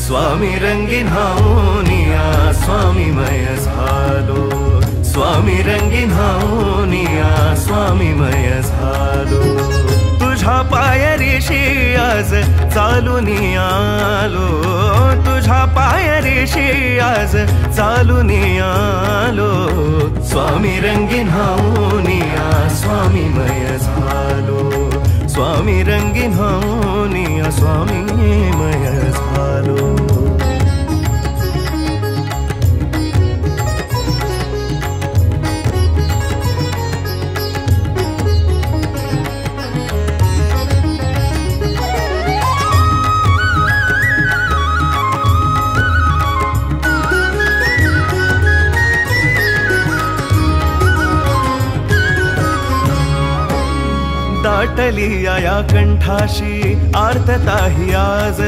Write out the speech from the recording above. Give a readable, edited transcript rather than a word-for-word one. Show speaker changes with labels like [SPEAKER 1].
[SPEAKER 1] स्वामी रंगीन हावनिया स्वामीमय झालो, स्वामी रंगीन हावनिया स्वामीमय झालो। तुझ्या पायरीशी आज चालून आलो, तुझ्या पायरीशी आज चालून आलो। स्वामी रंगीन हावनिया स्वामीमय झालो, स्वामी रंगीन हावनिया स्वामीमय झालो। दाटली या कंठाशी आर्तता ही आज